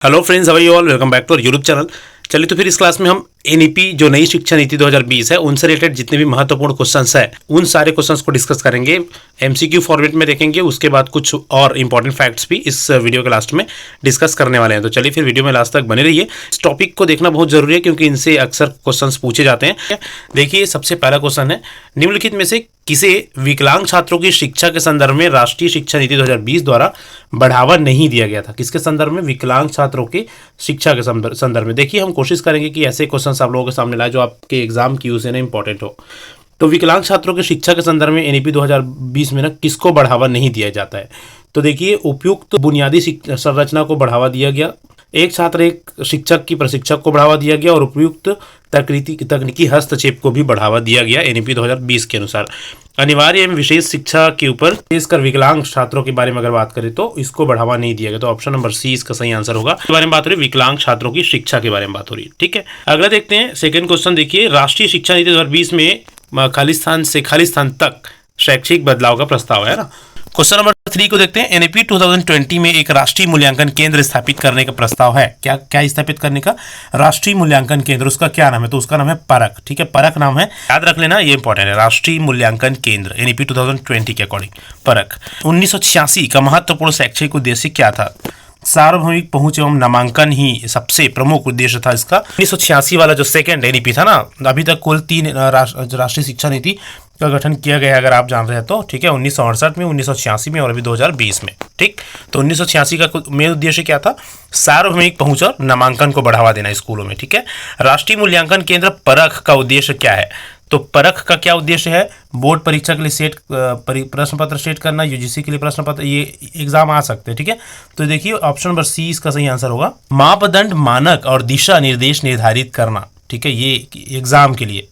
Hello friends, how are you all? Welcome back to our YouTube channel. चलिए तो फिर इस क्लास में हम एनईपी जो नई शिक्षा नीति 2020 है उनसे रिलेटेड जितने भी महत्वपूर्ण क्वेश्चंस है उन सारे क्वेश्चंस को डिस्कस करेंगे। एमसीक्यू फॉर्मेट में देखेंगे, उसके बाद कुछ और इंपॉर्टेंट फैक्ट्स भी इस वीडियो के लास्ट में डिस्कस करने वाले हैं। तो चलिए फिर वीडियो में लास्ट तक बने रहिए। इस टॉपिक को देखना बहुत जरूरी है क्योंकि इनसे अक्सर क्वेश्चंस पूछे जाते हैं। देखिए, सबसे पहला क्वेश्चन है, निम्नलिखित में से किसे विकलांग छात्रों की शिक्षा के संदर्भ में राष्ट्रीय शिक्षा नीति 2020 द्वारा बढ़ावा नहीं दिया गया था? किसके संदर्भ में? विकलांग छात्रों की शिक्षा के संदर्भ में। देखिए, हम कोशिश करेंगे कि ऐसे क्वेश्चंस आप लोगों के सामने लाए जो आपके एग्जाम की यूज है ना इंपॉर्टेंट हो। तो विकलांग छात्रों की शिक्षा के संदर्भ में एनईपी 2020 में ना किसको बढ़ावा नहीं दिया जाता है? तो देखिए, उपयुक्त बुनियादी संरचना को बढ़ावा दिया गया, एक छात्र एक शिक्षक की प्रशिक्षक को बढ़ावा दिया गया और उपयुक्त तकनीकी हस्तक्षेप को भी बढ़ावा दिया गया एनईपी 2020 के अनुसार। अनिवार्य एवं विशेष शिक्षा के ऊपर विशेषकर विकलांग छात्रों के बारे में अगर बात करें तो इसको बढ़ावा नहीं दिया गया। तो ऑप्शन नंबर सी इसका सही आंसर होगा। इसके बारे में बात हो रही है, विकलांग छात्रों की शिक्षा के बारे में बात हो रही है। ठीक है, अगला देखते हैं सेकंड क्वेश्चन। देखिए, राष्ट्रीय शिक्षा नीति 2020 में खालिस्तान से खालिस्तान तक शैक्षिक बदलाव का प्रस्ताव है ना। क्वेश्चन नंबर 3 को देखते हैं। एनईपी 2020 में एक राष्ट्रीय मूल्यांकन केंद्र स्थापित करने का प्रस्ताव है। क्या क्या स्थापित करने का? राष्ट्रीय मूल्यांकन केंद्र। उसका क्या नाम है? तो उसका नाम है परख। ठीक है, परख नाम है, याद रख लेना, ये इंपॉर्टेंट है। राष्ट्रीय मूल्यांकन केंद्र एनईपी 2020 के अकॉर्डिंग परख। 1986 का महत्वपूर्ण शैक्षिक उद्देश्य क्या था? सार्वभौमिक पहुंच एवं नामांकन ही सबसे प्रमुख उद्देश्य था इसका। 1986 वाला जो सेकंड एनईपी था ना, अभी तक कुल 3 राष्ट्रीय शिक्षा नीति का गठन किया गया है अगर आप जान रहे हैं तो। ठीक है, 1968 में, 1986 में और अभी 2020 में। ठीक, तो 1986 का मेन उद्देश्य क्या था? सार्वभौमिक पहुंच और नामांकन को बढ़ावा देना स्कूलों में। ठीक है, राष्ट्रीय मूल्यांकन केंद्र परख का उद्देश्य क्या है? तो परख का क्या उद्देश्य है? बोर्ड परीक्षा के लिए प्रश्न पत्र सेट करना, यूजीसी के लिए प्रश्न पत्र, ये एग्जाम आ सकते हैं। ठीक है, तो देखिए ऑप्शन नंबर सी इसका सही आंसर होगा। मापदंड, मानक और दिशा निर्देश निर्धारित करना। ठीक है, ये एग्जाम के लिए।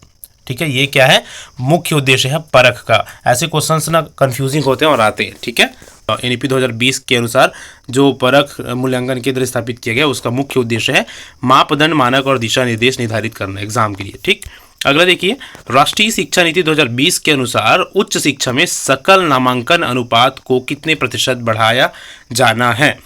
ठीक है, ये क्या है? मुख्य उद्देश्य है परख का। ऐसे क्वेश्चंस ना कंफ्यूजिंग होते हैं और आते हैं। ठीक है, एनईपी 2020 के अनुसार जो परख मूल्यांकन केंद्र स्थापित किया गया उसका मुख्य उद्देश्य है मापदंड, मानक और दिशा निर्देश निर्धारित करना एग्जाम के लिए। ठीक, अगला देखिए, राष्ट्रीय शिक्षा नीति 2020 के अनुसार उच्च शिक्षा में सकल नामांकन अनुपात को कितने प्रतिशत बढ़ाया जाना है?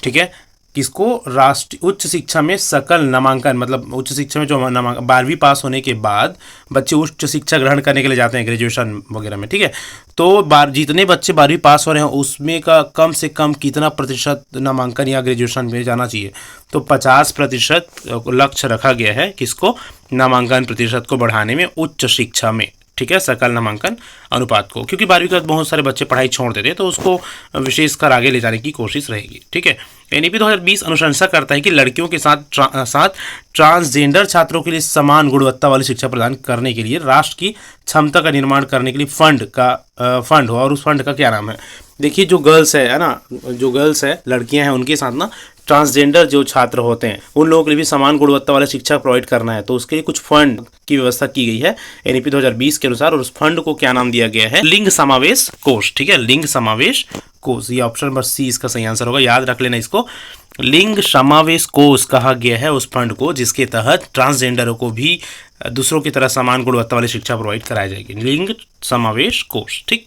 ठीक है, किसको? राष्ट्रीय उच्च शिक्षा में सकल नामांकन, मतलब उच्च शिक्षा में जो 12वीं पास होने के बाद बच्चे उच्च शिक्षा ग्रहण करने के लिए जाते हैं ग्रेजुएशन वगैरह में। ठीक है, तो जितने बच्चे 12वीं पास हो रहे हैं उसमें का कम से कम कितना प्रतिशत नामांकन या ग्रेजुएशन में जाना चाहिए? तो 50% लक्ष्य रखा गया है किसको? नामांकन प्रतिशत को बढ़ाने में उच्च शिक्षा में। ठीक है, सकल नामांकन अनुपात को, क्योंकि 12वीं के बाद बहुत सारे बच्चे पढ़ाई छोड़ देते हैं तो उसको विशेषकर आगे ले जाने की कोशिश रहेगी। ठीक है, एनईपी 2020 अनुशंसा करता है कि लड़कियों के साथ ट्रांसजेंडर छात्रों के लिए समान गुणवत्ता वाली शिक्षा प्रदान करने के लिए राष्ट्र की क्षमता का निर्माण करने के लिए फंड हो, और उस फंड का क्या नाम है? देखिए, जो गर्ल्स है ना, जो गर्ल्स है, लड़कियां हैं, उनके साथ ना ट्रांसजेंडर जो छात्र होते हैं उन लोगों के लिए भी समान गुणवत्ता वाला शिक्षा प्रोवाइड करना है, तो उसके लिए कुछ फंड की व्यवस्था की गई है एनईपी 2020 के अनुसार, और उस फंड को क्या नाम दिया गया है? लिंग समावेश कोष। ठीक है, लिंग समावेश कोष, ये ऑप्शन नंबर सी इसका सही आंसर होगा। याद रख लेना इसको, लिंग समावेश कोष कहा गया है उस फंड को जिसके तहत ट्रांसजेंडरों को भी दूसरों की तरह समान गुणवत्ता वाली शिक्षा प्रोवाइड कराई जाएगी। लिंग समावेश कोष। ठीक,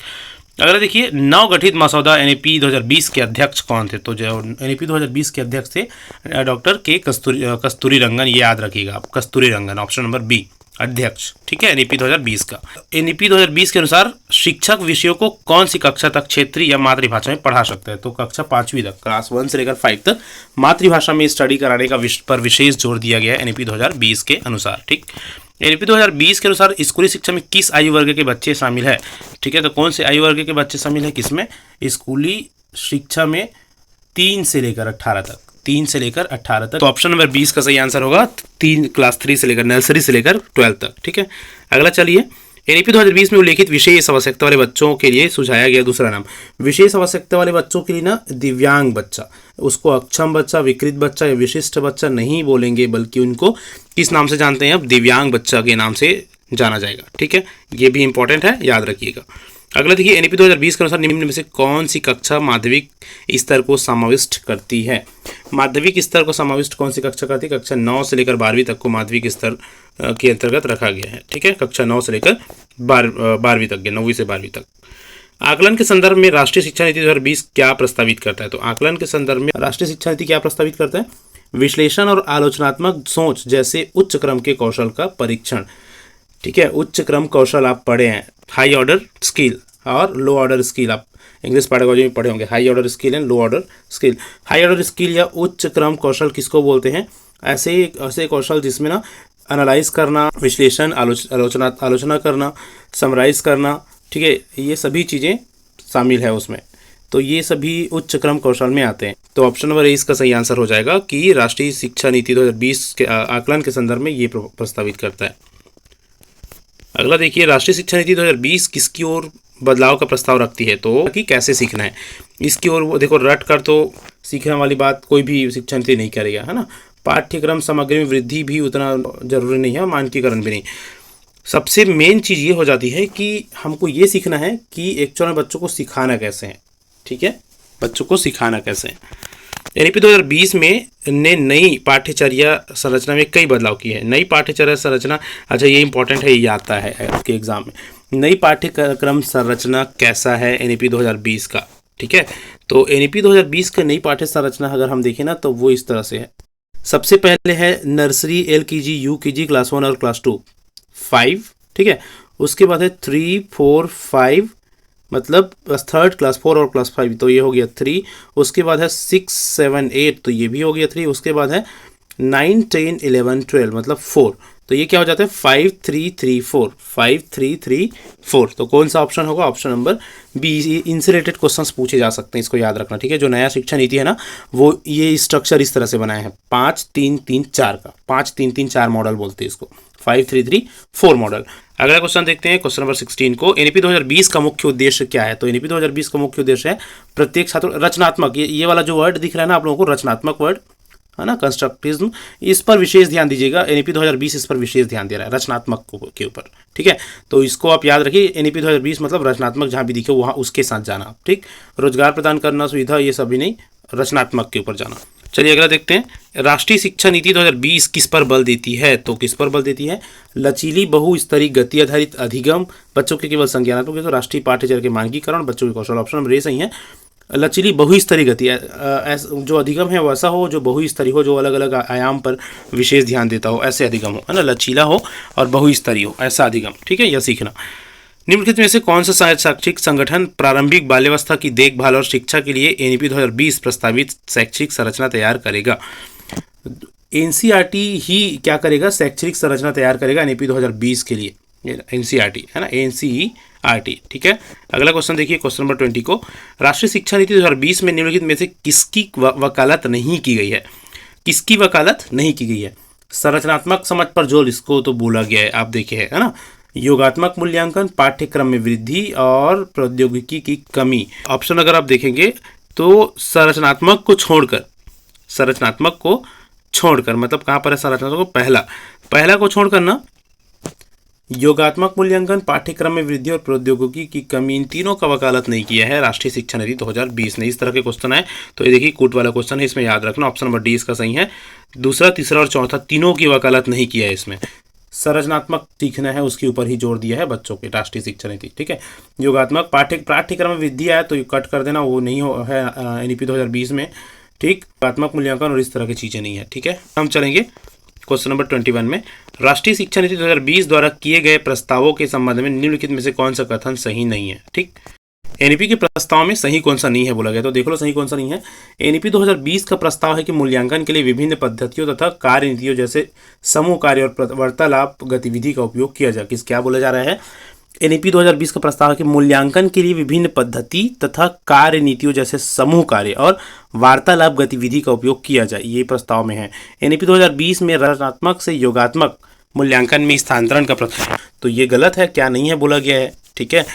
अगर देखिए, नवगठित मसौदा एनईपी 2020 के अध्यक्ष कौन थे? तो जो एनईपी 2020 के अध्यक्ष थे डॉक्टर के कस्तूरी रंगन, ये याद रखिएगा आप, कस्तूरी रंगन, ऑप्शन नंबर बी अध्यक्ष। ठीक है, एनईपी 2020 का। एनईपी 2020 के अनुसार शिक्षक विषयों को कौन सी कक्षा तक क्षेत्रीय या मातृभाषा में पढ़ा सकते हैं? तो कक्षा 5वीं तक, क्लास 1 से लेकर 5 तक मातृभाषा में स्टडी कराने का पर विशेष जोर दिया गया है एनईपी 2020 के अनुसार। ठीक, एनईपी 2020 के अनुसार स्कूली शिक्षा में किस आयु वर्ग के बच्चे शामिल है? ठीक है, तो कौन से आयु वर्ग के बच्चे शामिल है किसमें? स्कूली शिक्षा में 3 से लेकर 18 तक, 3 से लेकर 18 तक। तो ऑप्शन नंबर 20 का सही आंसर होगा, क्लास 3 से लेकर, नर्सरी से लेकर 12 तक। ठीक है, अगला चलिए, एनईपी 2020 में उल्लेखित विशेष आवश्यकता वाले बच्चों के लिए सुझाया गया दूसरा नाम। विशेष आवश्यकता वाले बच्चों के लिए ना दिव्यांग बच्चा, उसको अक्षम बच्चा, विकृत बच्चा या विशिष्ट बच्चा नहीं बोलेंगे, बल्कि उनको किस नाम से जानते हैं? अब दिव्यांग बच्चा के नाम से जाना जाएगा। ठीक है, ये भी इंपॉर्टेंट है, याद रखिएगा। अगला देखिए, एनईपी 2020 के अनुसार निम्न में से कौन सी कक्षा माध्यमिक स्तर को समाविष्ट करती है? माध्यमिक स्तर को समाविष्ट कौन सी कक्षा करती है? कक्षा 9 से लेकर 12वीं तक को माध्यमिक स्तर के अंतर्गत रखा गया है। ठीक है, कक्षा 9 से लेकर 12वीं तक, 9वीं से 12वीं तक। आकलन के संदर्भ में राष्ट्रीय शिक्षा नीति 2020 क्या प्रस्तावित करता है? तो आकलन के संदर्भ में राष्ट्रीय शिक्षा नीति क्या प्रस्तावित करता है? विश्लेषण और आलोचनात्मक सोच जैसे उच्च क्रम के कौशल का परीक्षण। ठीक है, उच्च क्रम कौशल आप पढ़े हैं, हाई ऑर्डर स्किल और लो ऑर्डर स्किल, आप इंग्लिश पेडागोजी में पढ़े होंगे, high order skill and low order skill. High order skill या उच्च क्रम कौशल किसको बोलते हैं? ऐसे कौशल जिसमें ना एनालाइज करना, विश्लेषण, आलोचना करना, समराइज करना, ठीक है, ये सभी चीज़ें शामिल है उसमें। तो ये सभी उच्च क्रम कौशल में आते हैं। तो ऑप्शन नंबर ए इसका सही आंसर हो जाएगा कि राष्ट्रीय शिक्षा नीति 2020 के आकलन के संदर्भ में ये प्रस्तावित करता है। अगला देखिए, राष्ट्रीय शिक्षा नीति 2020 किसकी ओर बदलाव का प्रस्ताव रखती है? तो कि कैसे सीखना है इसकी ओर। वो देखो, रट कर तो सीखने वाली बात कोई भी शिक्षा नीति नहीं करेगा, है ना। पाठ्यक्रम सामग्री में वृद्धि भी उतना जरूरी नहीं है, मानकीकरण भी नहीं। सबसे मेन चीज़ ये हो जाती है कि हमको ये सीखना है कि एक्चुअल में बच्चों को सिखाना कैसे है। ठीक है, बच्चों को सिखाना कैसे है। एनईपी 2020 में ने नई पाठ्यचर्या संरचना में कई बदलाव किए हैं। नई पाठ्यचर्या संरचना, अच्छा ये इंपॉर्टेंट है, ये आता है आपके एग्जाम में। नई पाठ्यक्रम संरचना कैसा है एनईपी 2020 का? ठीक है, तो एनईपी 2020 का नई पाठ्य संरचना अगर हम देखें ना तो वो इस तरह से है। सबसे पहले है नर्सरी, एलकेजी, यूकेजी, क्लास 1 और क्लास 2 5, ठीक है। उसके बाद है 3, 4, 5, मतलब थर्ड, क्लास 4 और क्लास 5, तो ये हो गया 3। उसके बाद है 6, 7, 8, तो ये भी हो गया 3। उसके बाद है 9, 10, 11, 12, मतलब 4, तो ये क्या हो जाता है 5, 3, 3, 4, 5, 3, 3, 4। तो कौन सा ऑप्शन होगा? Option number B. इनसे रिलेटेड क्वेश्चंस पूछे जा सकते हैं, इसको याद रखना। ठीक है, जो नया शिक्षा नीति है ना, वो ये स्ट्रक्चर इस तरह से बनाया है 5, 3, 3, 4 का। 5, 3, 3, 4 मॉडल बोलते हैं इसको, 5, 3, 3, 4 मॉडल। अगला क्वेश्चन देखते हैं, क्वेश्चन नंबर 16 को। एनईपी 2020 का मुख्य उद्देश्य क्या है? तो एनईपी 2020 का मुख्य उद्देश्य है प्रत्येक छात्र रचनात्मक, ये वाला जो वर्ड दिख रहा है ना आप लोगों को, रचनात्मक वर्ड है ना, कंस्ट्रक्टिविज्म, इस पर विशेष ध्यान दीजिएगा। एनईपी 2020 इस पर विशेष ध्यान दे रहा है, रचनात्मक के ऊपर। ठीक है, तो इसको आप याद रखिए, एनईपी 2020 मतलब रचनात्मक, जहाँ भी दिखे वहाँ उसके साथ जाना। ठीक, रोजगार प्रदान करना, सुविधा, ये सभी नहीं, रचनात्मक के ऊपर जाना। चलिए अगला देखते हैं, राष्ट्रीय शिक्षा नीति 2020 किस पर बल देती है? तो किस पर बल देती है? लचीली बहुस्तरीय गति आधारित अधिगम, बच्चों के केवल संज्ञानात्मक, तो राष्ट्रीय पाठ्यचर्या के मानकीकरण, बच्चों के कौशल। ऑप्शन नंबर ए सही है। लचीली बहुस्तरीय गति, जो अधिगम है वैसा हो जो बहुस्तरीय हो, जो अलग अलग आयाम पर विशेष ध्यान देता हो, ऐसे अधिगम हो, है ना, लचीला हो और बहुस्तरीय हो, ऐसा अधिगम। ठीक है, यह सीखना। निम्नलिखित में से कौन सा शैक्षिक संगठन प्रारंभिक बाल्यावस्था की देखभाल और शिक्षा के लिए एनईपी 2020 प्रस्तावित शैक्षिक संरचना तैयार करेगा? एनसीईआरटी ही क्या करेगा? शैक्षणिक संरचना तैयार करेगा एनईपी 2020 के लिए, एनसीईआरटी, है ना, एनसीईआरटी। ठीक है, अगला क्वेश्चन देखिए, क्वेश्चन नंबर 20 को। राष्ट्रीय शिक्षा नीति 2020 में निम्नलिखित में से किसकी वकालत नहीं की गई है? किसकी वकालत नहीं की गई है? संरचनात्मक समझ पर जोर, इसको तो बोला गया है, आप देखे है ना। योगात्मक मूल्यांकन, पाठ्यक्रम में वृद्धि और प्रौद्योगिकी की कमी। ऑप्शन अगर आप देखेंगे तो संरचनात्मक को छोड़कर मतलब कहाँ पर है संरचनात्मक को? पहला को छोड़कर ना, योगात्मक मूल्यांकन, पाठ्यक्रम में वृद्धि और प्रौद्योगिकी की कमी, इन तीनों का वकालत नहीं किया है राष्ट्रीय शिक्षा नीति 2020 ने। इस तरह के क्वेश्चन है तो ये देखिए कूट वाला क्वेश्चन है, इसमें याद रखना। ऑप्शन नंबर डी इसका सही है। दूसरा, तीसरा और चौथा तीनों की वकालत नहीं किया है इसमें। संरचनात्मक सीखना है उसके ऊपर ही जोर दिया है बच्चों के राष्ट्रीय शिक्षा नीति। ठीक है, योगात्मक पाठ्यक्रम में वृद्धि आया तो कट कर देना, वो नहीं है एनईपी 2020 में। ठीक, योगात्मक मूल्यांकन और इस तरह की चीज़ें नहीं है। ठीक है, हम चलेंगे क्वेश्चन नंबर 21 में। राष्ट्रीय शिक्षा नीति 2020 द्वारा किए गए प्रस्तावों के संबंध में निम्नलिखित में से कौन सा कथन सही नहीं है? ठीक, एनईपी के प्रस्ताव में सही कौन सा नहीं है बोला गया, तो देख लो सही कौन सा नहीं है। एनईपी 2020 का प्रस्ताव है कि मूल्यांकन के लिए विभिन्न पद्धतियों तथा कार्य नीतियों जैसे समूह कार्य और वार्तालाप गतिविधि का उपयोग किया जाए। क्या बोला जा रहा है? एनईपी 2020 का प्रस्ताव है कि मूल्यांकन के लिए विभिन्न पद्धति तथा कार्य नीतियों जैसे समूह कार्य और वार्तालाप गतिविधि का उपयोग किया जाए, ये प्रस्ताव में है। एनईपी 2020 में रचनात्मक से योगात्मक मूल्यांकन में स्थानांतरण का प्रस्ताव है, तो ये गलत है, क्या नहीं है बोला गया है। ठीक है,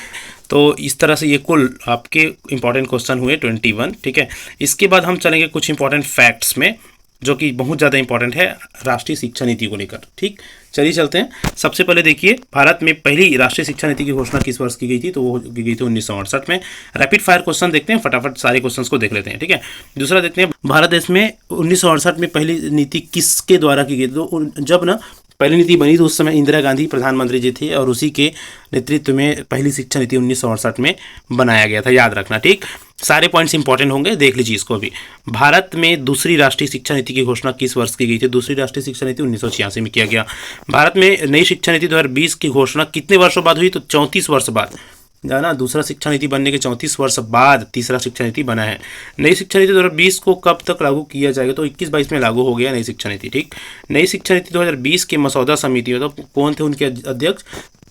तो इस तरह से ये कुल आपके इंपॉर्टेंट क्वेश्चन हुए 21। ठीक है, इसके बाद हम चलेंगे कुछ इंपॉर्टेंट फैक्ट्स में जो कि बहुत ज़्यादा इंपॉर्टेंट है राष्ट्रीय शिक्षा नीति को लेकर। ठीक, चलिए चलते हैं। सबसे पहले देखिए, भारत में पहली राष्ट्रीय शिक्षा नीति की घोषणा किस वर्ष की गई थी? तो वो की गई थी 1968 में। रैपिड फायर क्वेश्चन देखते हैं, फटाफट सारे क्वेश्चंस को देख लेते हैं। ठीक है, दूसरा देखते हैं, भारत देश में 1968 में पहली नीति किसके द्वारा की गई? तो जब ना पहली नीति बनी तो उस समय इंदिरा गांधी प्रधानमंत्री जी थी और उसी के नेतृत्व में पहली शिक्षा नीति 1968 में बनाया गया था, याद रखना। ठीक, सारे पॉइंट्स इंपॉर्टेंट होंगे, देख लीजिए इसको भी। भारत में दूसरी राष्ट्रीय शिक्षा नीति की घोषणा किस वर्ष की गई थी? दूसरी राष्ट्रीय शिक्षा नीति 1986 में किया गया। भारत में नई शिक्षा नीति 2020 की घोषणा कितने वर्षों बाद हुई? तो 34 वर्ष बाद, जाना, दूसरा शिक्षा नीति बनने के 34 वर्ष बाद तीसरा शिक्षा नीति बना है। नई शिक्षा नीति 2020 को कब तक लागू किया जाएगा? तो 21-22 में लागू हो गया नई शिक्षा नीति। ठीक, नई शिक्षा नीति 2020 के मसौदा समिति में तो कौन थे उनके अध्यक्ष?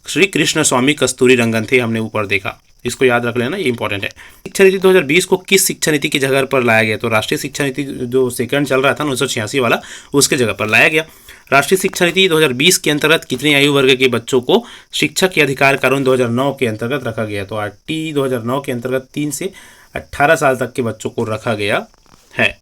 श्री कृष्ण स्वामी कस्तूरी रंगन थे, हमने ऊपर देखा, इसको याद रख लेना, ये इंपॉर्टेंट है। शिक्षा नीति 2020 को किस शिक्षा नीति की जगह पर लाया गया? तो राष्ट्रीय शिक्षा नीति जो सेकंड चल रहा था 1986 वाला, उसके जगह पर लाया गया। राष्ट्रीय शिक्षा नीति 2020 के अंतर्गत कितने आयु वर्ग के बच्चों को शिक्षा के अधिकार कानून 2009 के अंतर्गत रखा गया? तो आरटी 2009 के अंतर्गत 3 से 18 साल तक के बच्चों को रखा गया है।